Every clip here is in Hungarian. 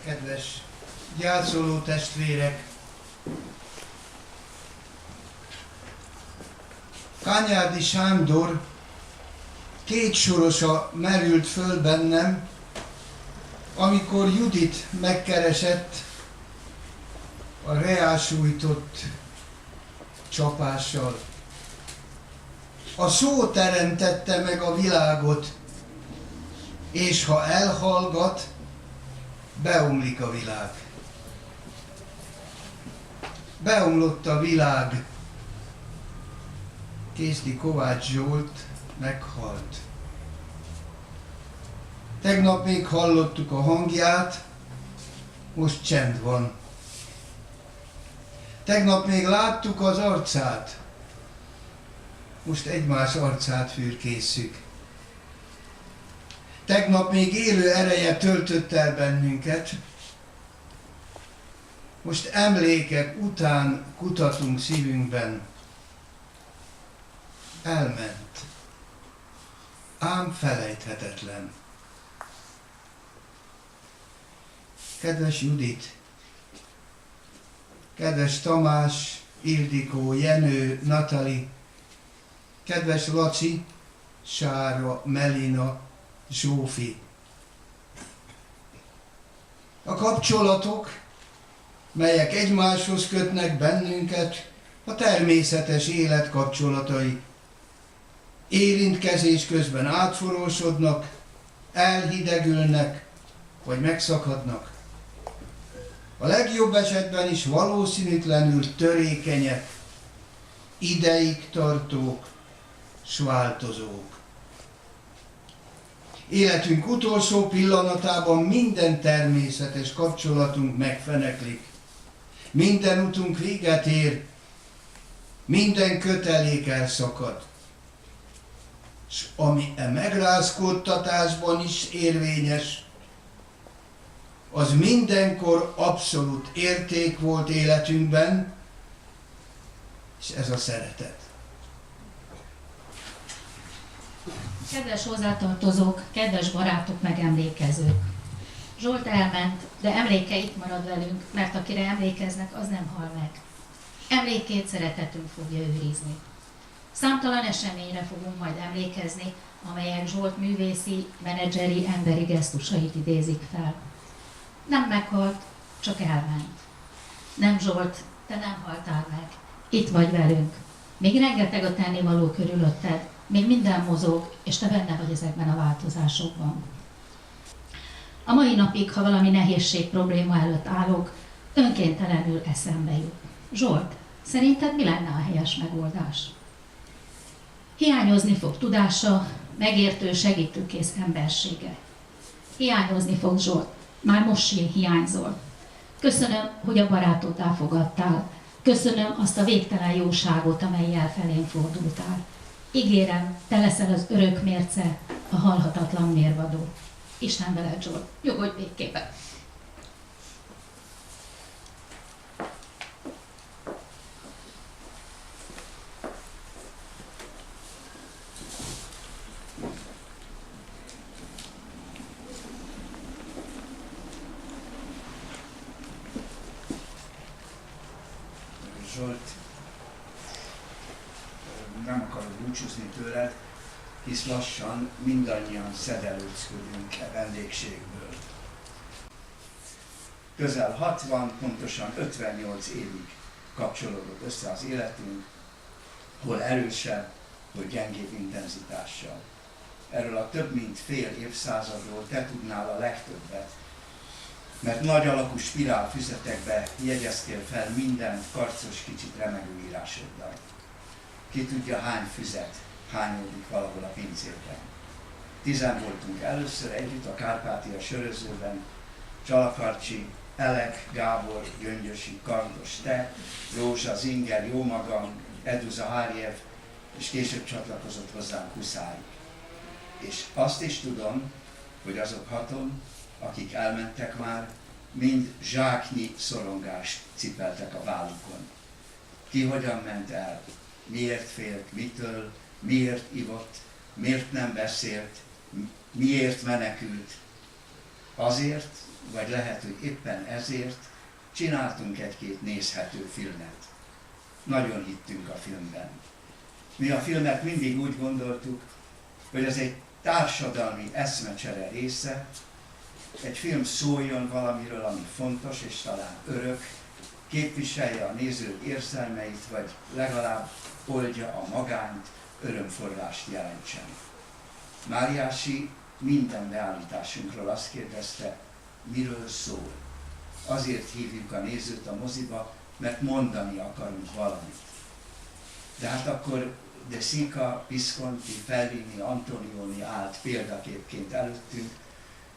Kedves gyászoló testvérek! Kányádi Sándor kétsorosa merült föl bennem, amikor Judit megkeresett a reásújtott csapással. A szó teremtette meg a világot, és ha elhallgat, beomlik a világ. Beomlott a világ. Készdi Kovács Zsolt meghalt. Tegnap még hallottuk a hangját, most csend van. Tegnap még láttuk az arcát, most egymás arcát fürkészszük. Tegnap még élő ereje töltött el bennünket, most emlékek után kutatunk szívünkben. Elment, ám felejthetetlen. Kedves Judit, kedves Tamás, Ildikó, Jenő, Natali, kedves Laci, Sára, Melina, Zsófi. A kapcsolatok, melyek egymáshoz kötnek bennünket, a természetes élet kapcsolatai. Érintkezés közben átforrósodnak, elhidegülnek, vagy megszakadnak. A legjobb esetben is valószínűtlenül törékenyek, ideig tartók, s változók. Életünk utolsó pillanatában minden természetes kapcsolatunk megfeneklik. Minden utunk véget ér, minden kötelék elszakad. És ami e megrázkódtatásban is érvényes, az mindenkor abszolút érték volt életünkben, és ez a szeretet. Kedves hozzátartozók, kedves barátok, megemlékezők! Zsolt elment, de emléke itt marad velünk, mert akire emlékeznek, az nem hal meg. Emlékét szeretetünk fogja őrizni. Számtalan eseményre fogunk majd emlékezni, amelyek Zsolt művészi, menedzseri, emberi gesztusait idézik fel. Nem meghalt, csak elment. Nem Zsolt, te nem haltál meg. Itt vagy velünk. Még rengeteg a tennivaló körülötted, még minden mozog, és te benne vagy ezekben a változásokban. A mai napig, ha valami nehézség, probléma előtt állok, önkéntelenül eszembe jut. Zsolt, szerinted mi lenne a helyes megoldás? Hiányozni fog tudása, megértő, segítőkész embersége. Hiányozni fog Zsolt, már most hiányzol. Köszönöm, hogy a barátoddá fogadtál. Köszönöm azt a végtelen jóságot, amellyel felém fordultál. Ígérem, te leszel az örök mérce, a halhatatlan mérvadó. Isten veled, Zsolt. Nyugodj békében. Zsolt, nem akarok búcsúzni tőled, hisz lassan mindannyian szedelőzködünk a vendégségből. Közel 60, pontosan 58 évig kapcsolódott össze az életünk, hol erősebb, hol gyengébb intenzitással. Erről a több mint fél évszázadról te tudnál a legtöbbet, mert nagy alakú spirálfüzetekbe jegyeztél fel mindent karcos, kicsit remegő írásoddal. Ki tudja, hány füzet hányódik valahol a pincében. 10 voltunk először együtt a Kárpátia sörözőben, Csalakarcsi, Elek, Gábor, Gyöngyösi, Kardos, te, Rózsa, Zinger, jómagam, Eduza Hárjev, és később csatlakozott hozzánk Huszály. És azt is tudom, hogy azok 6-on, akik elmentek már, mind zsáknyi szorongást cipeltek a vállukon. Ki hogyan ment el, miért félt, mitől, miért ivott, miért nem beszélt, miért menekült. Azért, vagy lehet, hogy éppen ezért csináltunk egy-két nézhető filmet. Nagyon hittünk a filmben. Mi a filmet mindig úgy gondoltuk, hogy ez egy társadalmi eszmecsere része, egy film szóljon valamiről, ami fontos és talán örök, képviselje a néző érzelmeit, vagy legalább oldja a magányt, örömforrást jelentsen. Máriási minden beállításunkról azt kérdezte, miről szól. Azért hívjuk a nézőt a moziba, mert mondani akarunk valamit. De hát akkor De Sica, Visconti, Fellini, Antonioni állt példaképként előttünk,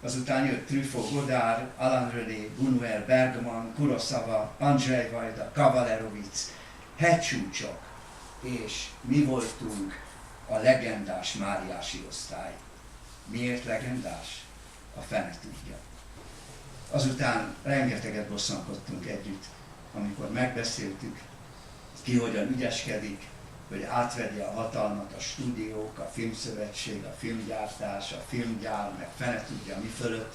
azután jött Truffaut, Godard, Alain René, Buñuel, Bergman, Kurosawa, Andrzej Wajda, Kavalerovic, hegycsúcsok, és mi voltunk a legendás Máriási osztály. Miért legendás? A fene tudja. Azután rengeteget bosszankodtunk együtt, amikor megbeszéltük, ki hogyan ügyeskedik, hogy átvegye a hatalmat a stúdiók, a filmszövetség, a filmgyártás, a filmgyár, meg fene tudja mi fölött.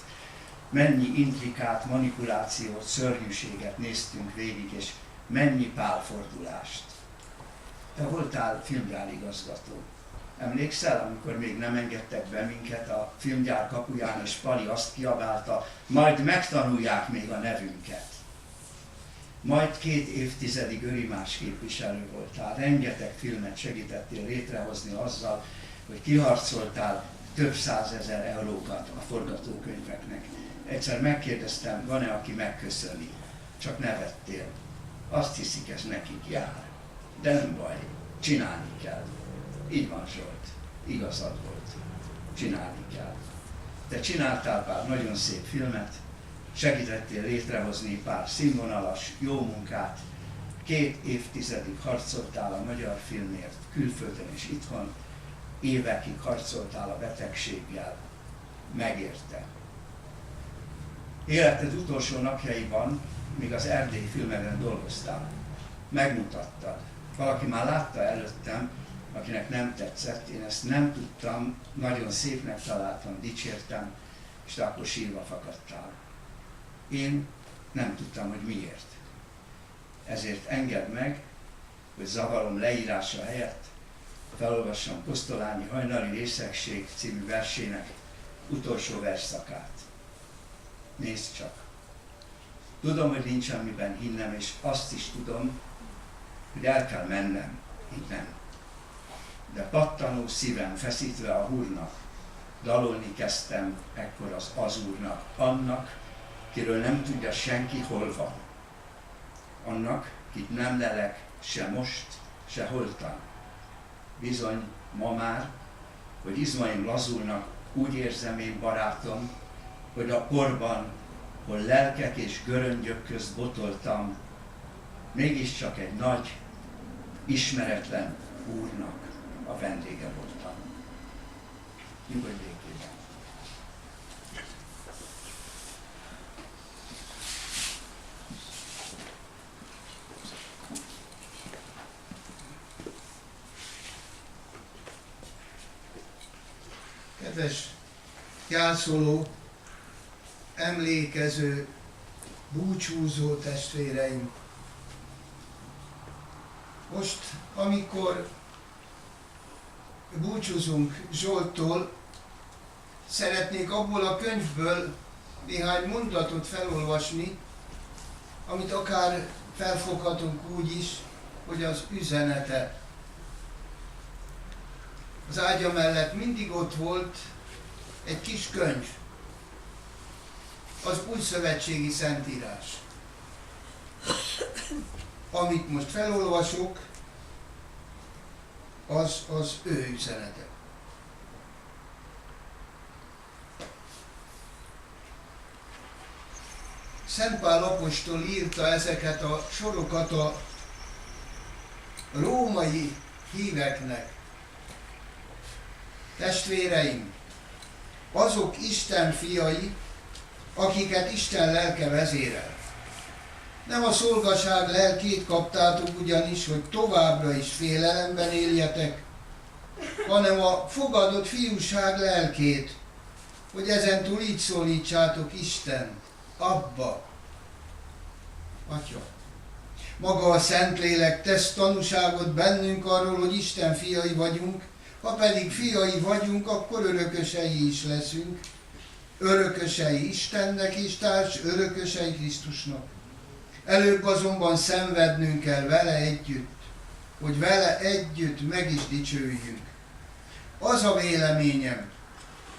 Mennyi intrikát, manipulációt, szörnyűséget néztünk végig, és mennyi pálfordulást. Te voltál filmgyárigazgató. Emlékszel, amikor még nem engedtek be minket a filmgyár kapuján, és Pali azt kiabálta, majd megtanulják még a nevünket. Majd 2 évtizedig Örimás képviselő voltál, rengeteg filmet segítettél létrehozni azzal, hogy kiharcoltál több 100 000 eurókat a forgatókönyveknek. Egyszer megkérdeztem, van-e, aki megköszöni, csak nevettél. Azt hiszik, ez nekik jár. De nem baj, csinálni kell. Így van, Zsolt, igazad volt, csinálni kell. Te csináltál pár nagyon szép filmet, segítettél létrehozni pár színvonalas, jó munkát, 2 évtizedig harcoltál a magyar filmért, külföldön és itthon, évekig harcoltál a betegséggel, megérte. Életed utolsó napjaiban, míg az erdélyi filmeden dolgoztál, megmutattad. Valaki már látta előttem, akinek nem tetszett, én ezt nem tudtam, nagyon szépnek találtam, dicsértem, és te akkor sírva fakadtál. Én nem tudtam, hogy miért. Ezért engedd meg, hogy zavarom leírása helyett felolvassam Kosztolányi Hajnali Részegség című versének utolsó versszakát. Nézd csak! Tudom, hogy nincs amiben hinnem, és azt is tudom, hogy el kell mennem innen. De pattanó szívem feszítve a húrnak, dalolni kezdtem ekkor az úrnak, annak, kiről nem tudja senki, hol van. Annak, kit nem lelek se most, se holtan. Bizony, ma már, hogy izmaim lazulnak, úgy érzem én, barátom, hogy a porban, hol lelkek és göröngyök közt botoltam, mégiscsak egy nagy, ismeretlen úrnak a vendége voltam. Nyugodj békében. Kedves gyászoló, emlékező, búcsúzó testvéreim! Most, amikor búcsúzunk Zsolttól, szeretnék abból a könyvből néhány mondatot felolvasni, amit akár felfoghatunk úgy is, hogy az üzenete. Az ágya mellett mindig ott volt egy kis könyv, az Újszövetségi Szentírás. Amit most felolvasok, az ő üzenete. Szent Pál apostol írta ezeket a sorokat a római híveknek. Testvéreim, azok Isten fiai, akiket Isten lelke vezérel. Nem a szolgaság lelkét kaptátok ugyanis, hogy továbbra is félelemben éljetek, hanem a fogadott fiúság lelkét, hogy ezentúl így szólítsátok Istent, Abba, Atya. Maga a Szentlélek tesz tanúságot bennünk arról, hogy Isten fiai vagyunk, ha pedig fiai vagyunk, akkor örökösei is leszünk, örökösei Istennek és társ örökösei Krisztusnak. Előbb azonban szenvednünk kell vele együtt, hogy vele együtt meg is dicsőjünk. Az a véleményem,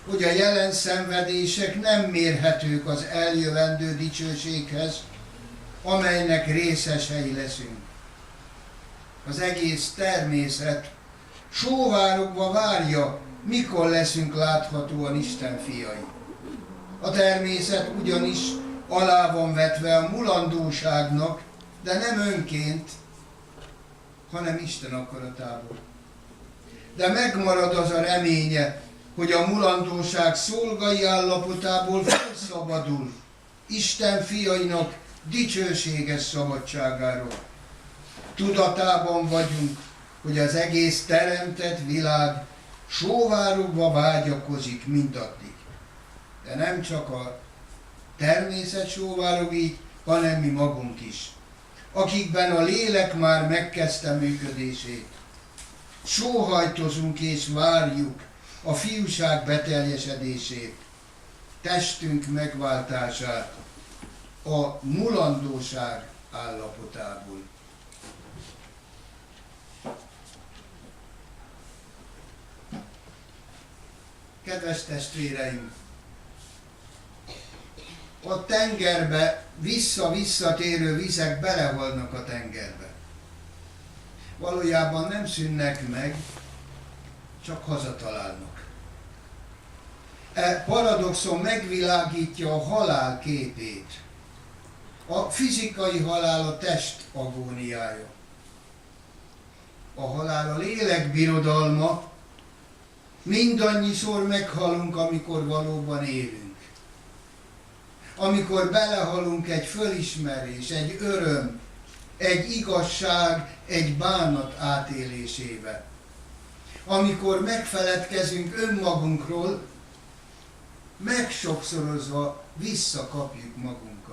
hogy a jelen szenvedések nem mérhetők az eljövendő dicsőséghez, amelynek részesei leszünk. Az egész természet sóvárogva várja, mikor leszünk láthatóan Isten fiai. A természet ugyanis alá van vetve a mulandóságnak, de nem önként, hanem Isten akaratából. De megmarad az a reménye, hogy a mulandóság szolgai állapotából felszabadul Isten fiainak dicsőséges szabadságáról. Tudatában vagyunk, hogy az egész teremtett világ sóvárogva vágyakozik mindaddig. De nem csak a természet sóvárog így, hanem mi magunk is, akikben a lélek már megkezdte működését. Sóhajtozunk és várjuk a fiúság beteljesedését, testünk megváltását a mulandóság állapotából. Kedves testvéreim! A tengerbe visszatérő vizek belehalnak a tengerbe. Valójában nem szűnnek meg, csak hazatalálnak. E paradoxon megvilágítja a halál képét. A fizikai halál a test agóniája. A halál a lélek birodalma. Mindannyiszor meghalunk, amikor valóban élünk. Amikor belehalunk egy fölismerés, egy öröm, egy igazság, egy bánat átélésébe. Amikor megfeledkezünk önmagunkról, megsokszorozva visszakapjuk magunkat.